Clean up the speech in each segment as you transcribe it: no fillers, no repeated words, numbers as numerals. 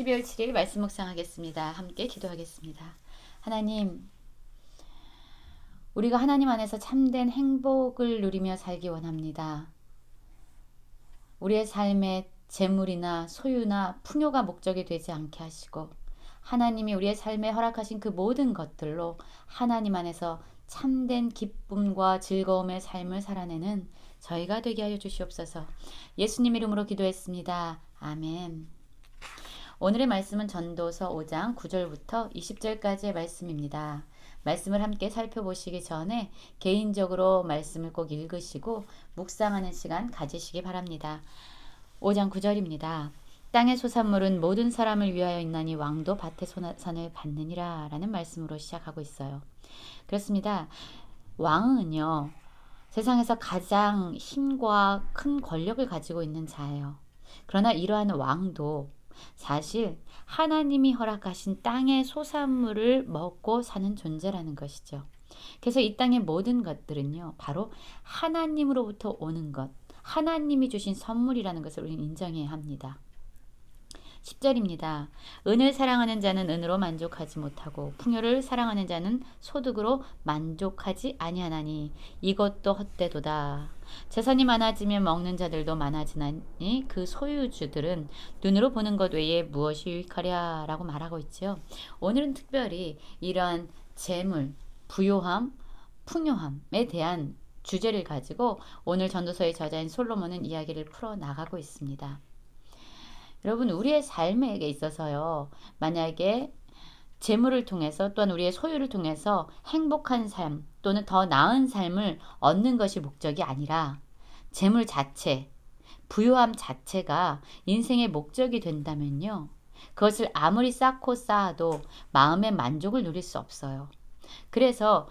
12월 7일 말씀 묵상하겠습니다. 함께 기도하겠습니다. 하나님, 우리가 하나님 안에서 참된 행복을 누리며 살기 원합니다. 우리의 삶에 재물이나 소유나 풍요가 목적이 되지 않게 하시고 하나님이 우리의 삶에 허락하신 그 모든 것들로 하나님 안에서 참된 기쁨과 즐거움의 삶을 살아내는 저희가 되게 하여 주시옵소서. 예수님 이름으로 기도했습니다. 아멘. 오늘의 말씀은 전도서 5장 9절부터 20절까지의 말씀입니다. 말씀을 함께 살펴보시기 전에 개인적으로 말씀을 꼭 읽으시고 묵상하는 시간 가지시기 바랍니다. 5장 9절입니다. 땅의 소산물은 모든 사람을 위하여 있나니 왕도 밭의 소산을 받느니라 라는 말씀으로 시작하고 있어요. 그렇습니다. 왕은요, 세상에서 가장 힘과 큰 권력을 가지고 있는 자예요. 그러나 이러한 왕도 사실 하나님이 허락하신 땅의 소산물을 먹고 사는 존재라는 것이죠. 그래서 이 땅의 모든 것들은요, 바로 하나님으로부터 오는 것, 하나님이 주신 선물이라는 것을 우리는 인정해야 합니다. 10절입니다. 은을 사랑하는 자는 은으로 만족하지 못하고 풍요를 사랑하는 자는 소득으로 만족하지 아니하나니 이것도 헛되도다. 재산이 많아지면 먹는 자들도 많아지나니 그 소유주들은 눈으로 보는 것 외에 무엇이 유익하랴 라고 말하고 있죠. 오늘은 특별히 이러한 재물, 부요함, 풍요함에 대한 주제를 가지고 오늘 전도서의 저자인 솔로몬은 이야기를 풀어나가고 있습니다. 여러분, 우리의 삶에 있어서요, 만약에 재물을 통해서 또한 우리의 소유를 통해서 행복한 삶 또는 더 나은 삶을 얻는 것이 목적이 아니라 재물 자체, 부유함 자체가 인생의 목적이 된다면요, 그것을 아무리 쌓고 쌓아도 마음의 만족을 누릴 수 없어요. 그래서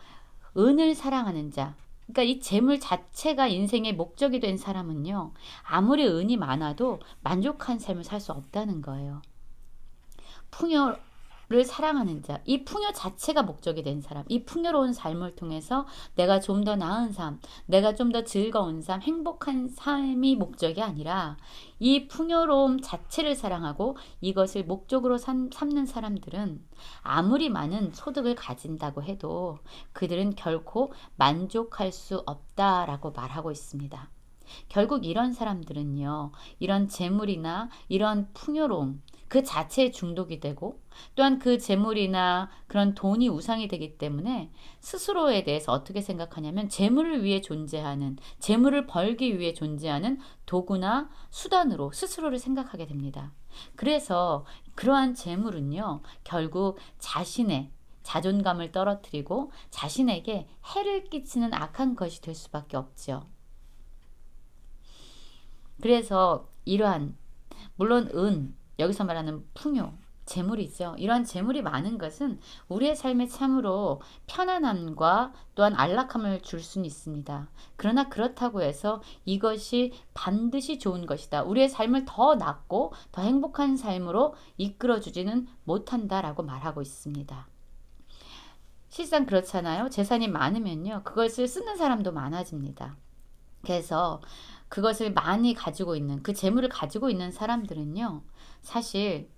은을 사랑하는 자, 그러니까 이 재물 자체가 인생의 목적이 된 사람은요, 아무리 은이 많아도 만족한 삶을 살 수 없다는 거예요. 풍요를 사랑하는 자, 이 풍요 자체가 목적이 된 사람, 이 풍요로운 삶을 통해서 내가 좀 더 나은 삶, 내가 좀 더 즐거운 삶, 행복한 삶이 목적이 아니라 이 풍요로움 자체를 사랑하고 이것을 목적으로 삼는 사람들은 아무리 많은 소득을 가진다고 해도 그들은 결코 만족할 수 없다라고 말하고 있습니다. 결국 이런 사람들은요, 이런 재물이나 이런 풍요로움 그 자체에 중독이 되고 또한 그 재물이나 그런 돈이 우상이 되기 때문에 스스로에 대해서 어떻게 생각하냐면 재물을 위해 존재하는, 재물을 벌기 위해 존재하는 도구나 수단으로 스스로를 생각하게 됩니다. 그래서 그러한 재물은요, 결국 자신의 자존감을 떨어뜨리고 자신에게 해를 끼치는 악한 것이 될 수밖에 없죠. 그래서 이러한, 물론 여기서 말하는 풍요, 재물이죠. 이러한 재물이 많은 것은 우리의 삶에 참으로 편안함과 또한 안락함을 줄 수는 있습니다. 그러나 그렇다고 해서 이것이 반드시 좋은 것이다, 우리의 삶을 더 낫고 더 행복한 삶으로 이끌어주지는 못한다라고 말하고 있습니다. 실상 그렇잖아요. 재산이 많으면요, 그것을 쓰는 사람도 많아집니다. 그래서 그것을 많이 가지고 있는, 그 재물을 가지고 있는 사람들은요, 사실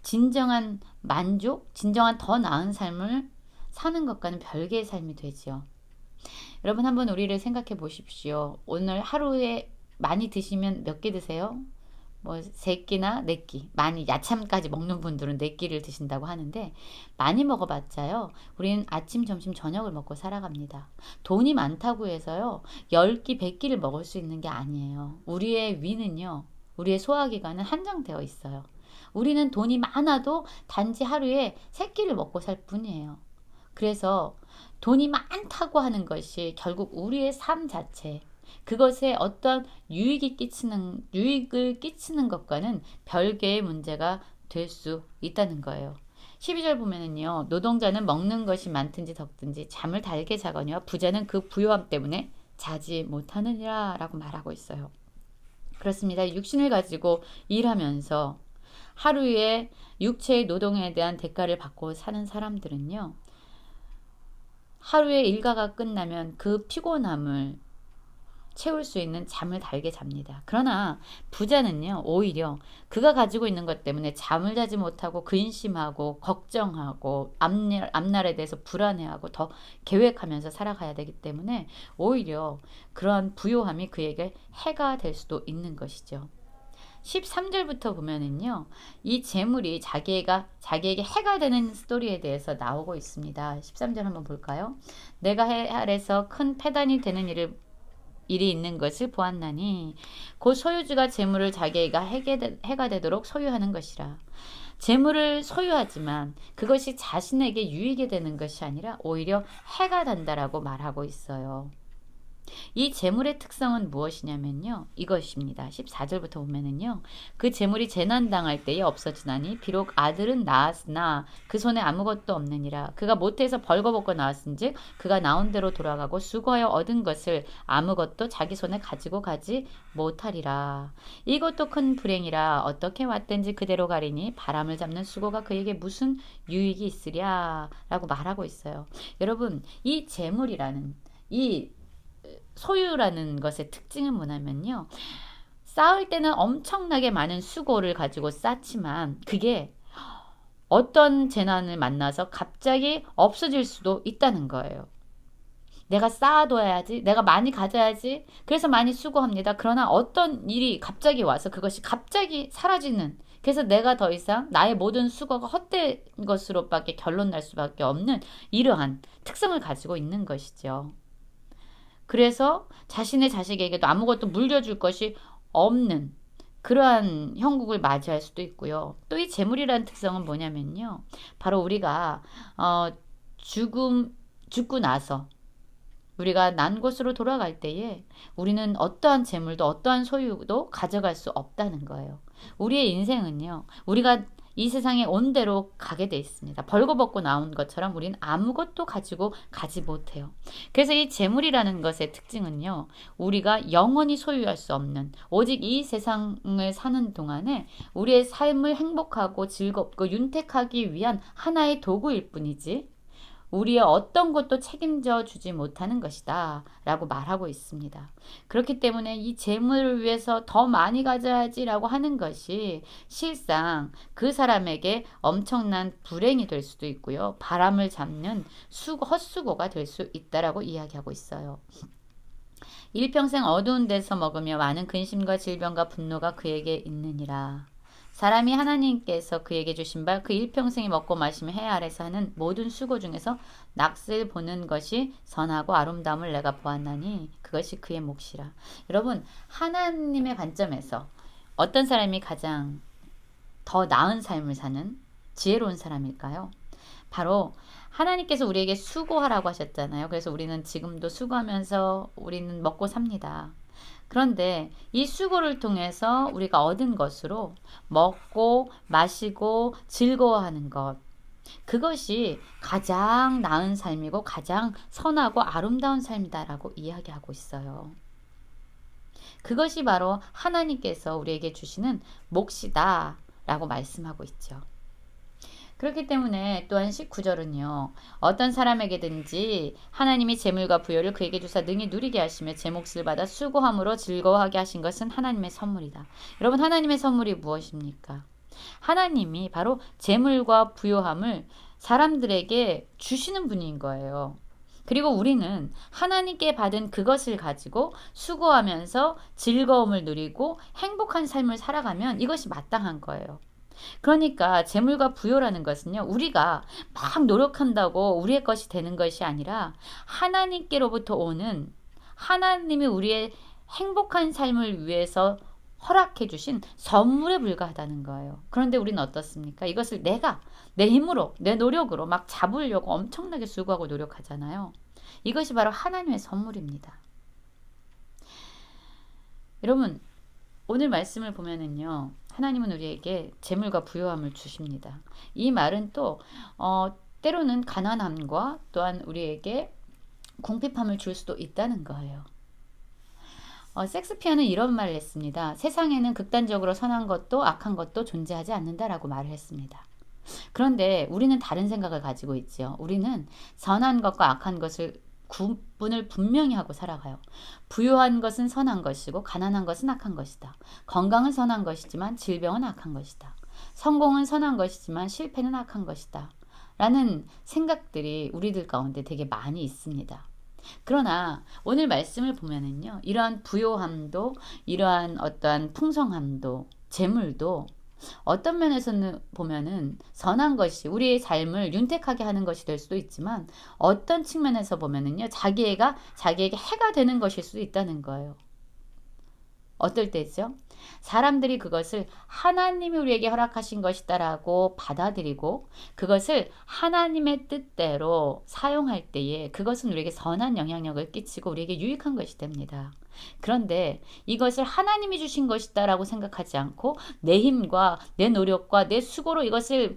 진정한 만족, 진정한 더 나은 삶을 사는 것과는 별개의 삶이 되죠. 여러분, 한번 우리를 생각해 보십시오. 오늘 하루에 많이 드시면 몇 개 드세요? 뭐 3끼나 4끼, 많이 야참까지 먹는 분들은 4끼를 드신다고 하는데, 많이 먹어봤자요, 우리는 아침, 점심, 저녁을 먹고 살아갑니다. 돈이 많다고 해서요 10끼, 100끼를 먹을 수 있는 게 아니에요. 우리의 위는요, 우리의 소화기관은 한정되어 있어요. 우리는 돈이 많아도 단지 하루에 3끼를 먹고 살 뿐이에요. 그래서 돈이 많다고 하는 것이 결국 우리의 삶 자체, 그것에 어떤 유익을 끼치는 것과는 별개의 문제가 될 수 있다는 거예요. 12절 보면은요, 노동자는 먹는 것이 많든지 적든지 잠을 달게 자거니와 부자는 그 부요함 때문에 자지 못하느니라 라고 말하고 있어요. 그렇습니다. 육신을 가지고 일하면서 하루에 육체의 노동에 대한 대가를 받고 사는 사람들은요, 하루의 일과가 끝나면 그 피곤함을 채울 수 있는 잠을 달게 잡니다. 그러나 부자는요, 오히려 그가 가지고 있는 것 때문에 잠을 자지 못하고 근심하고 걱정하고 앞날에 대해서 불안해하고 더 계획하면서 살아가야 되기 때문에 오히려 그러한 부요함이 그에게 해가 될 수도 있는 것이죠. 13절부터 보면은요, 이 재물이 자기에게 해가 되는 스토리에 대해서 나오고 있습니다. 13절 한번 볼까요? 내가 해 아래서 큰 패단이 되는 일이 있는 것을 보았나니 곧 소유주가 재물을 자기가 해가 되도록 소유하는 것이라. 재물을 소유하지만 그것이 자신에게 유익이 되는 것이 아니라 오히려 해가 된다라고 말하고 있어요. 이 재물의 특성은 무엇이냐면요, 이것입니다. 14절부터 보면은요, 그 재물이 재난당할 때에 없어지나니 비록 아들은 낳았으나 그 손에 아무것도 없느니라. 그가 모태에서 벌거벗고 나왔은즉 그가 나온 대로 돌아가고 수고하여 얻은 것을 아무것도 자기 손에 가지고 가지 못하리라. 이것도 큰 불행이라. 어떻게 왔든지 그대로 가리니 바람을 잡는 수고가 그에게 무슨 유익이 있으랴 라고 말하고 있어요. 여러분, 이 재물이라는 이 소유라는 것의 특징은 뭐냐면요, 쌓을 때는 엄청나게 많은 수고를 가지고 쌓지만 그게 어떤 재난을 만나서 갑자기 없어질 수도 있다는 거예요. 내가 쌓아둬야지, 내가 많이 가져야지, 그래서 많이 수고합니다. 그러나 어떤 일이 갑자기 와서 그것이 갑자기 사라지는, 그래서 내가 더 이상 나의 모든 수고가 헛된 것으로밖에 결론 날 수밖에 없는 이러한 특성을 가지고 있는 것이죠. 그래서 자신의 자식에게도 아무것도 물려줄 것이 없는 그러한 형국을 맞이할 수도 있고요. 또 이 재물이라는 특성은 뭐냐면요, 바로 우리가 죽고 나서 우리가 난 곳으로 돌아갈 때에 우리는 어떠한 재물도 어떠한 소유도 가져갈 수 없다는 거예요. 우리의 인생은요, 우리가 이 세상에 온 대로 가게 돼 있습니다. 벌거벗고 나온 것처럼 우리는 아무것도 가지고 가지 못해요. 그래서 이 재물이라는 것의 특징은요, 우리가 영원히 소유할 수 없는, 오직 이 세상을 사는 동안에 우리의 삶을 행복하고 즐겁고 윤택하기 위한 하나의 도구일 뿐이지 우리의 어떤 것도 책임져 주지 못하는 것이다 라고 말하고 있습니다. 그렇기 때문에 이 재물을 위해서 더 많이 가져야지 라고 하는 것이 실상 그 사람에게 엄청난 불행이 될 수도 있고요, 바람을 잡는 헛수고가 될 수 있다라고 이야기하고 있어요. 일평생 어두운 데서 먹으며 많은 근심과 질병과 분노가 그에게 있느니라. 사람이 하나님께서 그에게 주신 바 그 일평생이 먹고 마시며 해 아래서 하는 모든 수고 중에서 낯을 보는 것이 선하고 아름다움을 내가 보았나니 그것이 그의 몫이라. 여러분, 하나님의 관점에서 어떤 사람이 가장 더 나은 삶을 사는 지혜로운 사람일까요? 바로 하나님께서 우리에게 수고하라고 하셨잖아요. 그래서 우리는 지금도 수고하면서 우리는 먹고 삽니다. 그런데 이 수고를 통해서 우리가 얻은 것으로 먹고 마시고 즐거워하는 것, 그것이 가장 나은 삶이고 가장 선하고 아름다운 삶이다라고 이야기하고 있어요. 그것이 바로 하나님께서 우리에게 주시는 몫이다 라고 말씀하고 있죠. 그렇기 때문에 또한 19절은요. 어떤 사람에게든지 하나님이 재물과 부여를 그에게 주사 능히 누리게 하시며 제 몫을 받아 수고함으로 즐거워하게 하신 것은 하나님의 선물이다. 여러분, 하나님의 선물이 무엇입니까? 하나님이 바로 재물과 부요함을 사람들에게 주시는 분인 거예요. 그리고 우리는 하나님께 받은 그것을 가지고 수고하면서 즐거움을 누리고 행복한 삶을 살아가면 이것이 마땅한 거예요. 그러니까 재물과 부요라는 것은요, 우리가 막 노력한다고 우리의 것이 되는 것이 아니라 하나님께로부터 오는, 하나님이 우리의 행복한 삶을 위해서 허락해 주신 선물에 불과하다는 거예요. 그런데 우리는 어떻습니까? 이것을 내가 내 힘으로 내 노력으로 막 잡으려고 엄청나게 수고하고 노력하잖아요. 이것이 바로 하나님의 선물입니다. 여러분, 오늘 말씀을 보면은요, 하나님은 우리에게 재물과 부요함을 주십니다. 이 말은 또 때로는 가난함과 또한 우리에게 궁핍함을 줄 수도 있다는 거예요. 섹스피어는 이런 말을 했습니다. 세상에는 극단적으로 선한 것도 악한 것도 존재하지 않는다라고 말을 했습니다. 그런데 우리는 다른 생각을 가지고 있죠. 우리는 선한 것과 악한 것을 구분을 분명히 하고 살아가요. 부유한 것은 선한 것이고 가난한 것은 악한 것이다. 건강은 선한 것이지만 질병은 악한 것이다. 성공은 선한 것이지만 실패는 악한 것이다. 라는 생각들이 우리들 가운데 되게 많이 있습니다. 그러나 오늘 말씀을 보면은요, 이러한 부요함도, 이러한 어떠한 풍성함도, 재물도 어떤 면에서는 보면은 선한 것이 우리의 삶을 윤택하게 하는 것이 될 수도 있지만, 어떤 측면에서 보면은요, 자기에게 해가 되는 것일 수도 있다는 거예요. 어떨 때죠? 사람들이 그것을 하나님이 우리에게 허락하신 것이다라고 받아들이고 그것을 하나님의 뜻대로 사용할 때에 그것은 우리에게 선한 영향력을 끼치고 우리에게 유익한 것이 됩니다. 그런데 이것을 하나님이 주신 것이다라고 생각하지 않고 내 힘과 내 노력과 내 수고로 이것을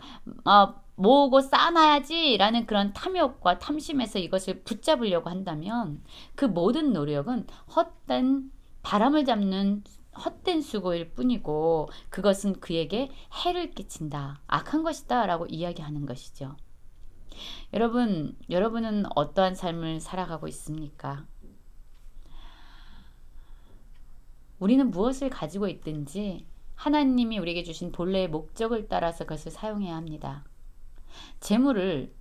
모으고 쌓아놔야지라는 그런 탐욕과 탐심에서 이것을 붙잡으려고 한다면 그 모든 노력은 헛된 바람을 잡는 헛된 수고일 뿐이고 그것은 그에게 해를 끼친다. 악한 것이다 라고 이야기하는 것이죠. 여러분은 어떠한 삶을 살아가고 있습니까? 우리는 무엇을 가지고 있든지 하나님이 우리에게 주신 본래의 목적을 따라서 그것을 사용해야 합니다. 재물은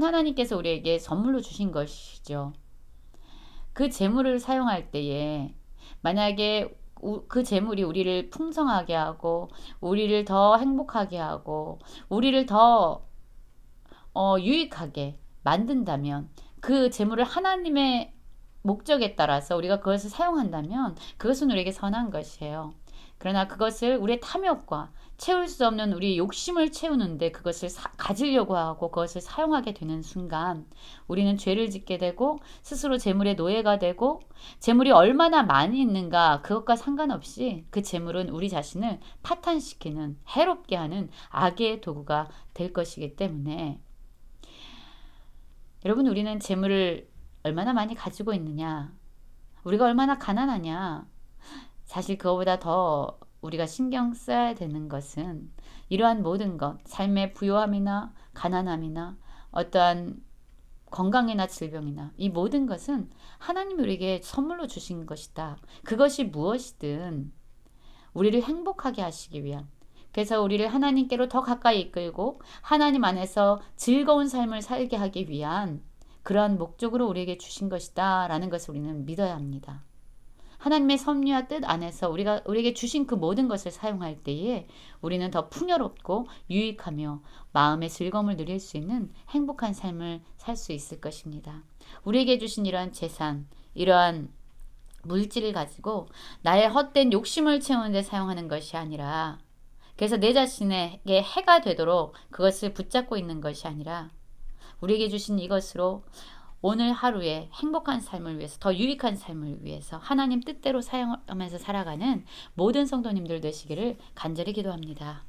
하나님께서 우리에게 선물로 주신 것이죠. 그 재물을 사용할 때에 만약에 그 재물이 우리를 풍성하게 하고 우리를 더 행복하게 하고 우리를 더 유익하게 만든다면 그 재물을 하나님의 목적에 따라서 우리가 그것을 사용한다면 그것은 우리에게 선한 것이에요. 그러나 그것을 우리의 탐욕과 채울 수 없는 우리의 욕심을 채우는데 그것을 가지려고 하고 그것을 사용하게 되는 순간 우리는 죄를 짓게 되고 스스로 재물의 노예가 되고 재물이 얼마나 많이 있는가 그것과 상관없이 그 재물은 우리 자신을 파탄시키는 해롭게 하는 악의 도구가 될 것이기 때문에 여러분 우리는 재물을 얼마나 많이 가지고 있느냐 우리가 얼마나 가난하냐 사실 그거보다 더 우리가 신경 써야 되는 것은 이러한 모든 것, 삶의 부요함이나 가난함이나 어떠한 건강이나 질병이나 이 모든 것은 하나님이 우리에게 선물로 주신 것이다. 그것이 무엇이든 우리를 행복하게 하시기 위한 그래서 우리를 하나님께로 더 가까이 이끌고 하나님 안에서 즐거운 삶을 살게 하기 위한 그러한 목적으로 우리에게 주신 것이다 라는 것을 우리는 믿어야 합니다. 하나님의 섭리와 뜻 안에서 우리에게 주신 그 모든 것을 사용할 때에 우리는 더 풍요롭고 유익하며 마음의 즐거움을 누릴 수 있는 행복한 삶을 살 수 있을 것입니다. 우리에게 주신 이러한 재산, 이러한 물질을 가지고 나의 헛된 욕심을 채우는 데 사용하는 것이 아니라 그래서 내 자신에게 해가 되도록 그것을 붙잡고 있는 것이 아니라 우리에게 주신 이것으로 오늘 하루에 행복한 삶을 위해서 더 유익한 삶을 위해서 하나님 뜻대로 사용하면서 살아가는 모든 성도님들 되시기를 간절히 기도합니다.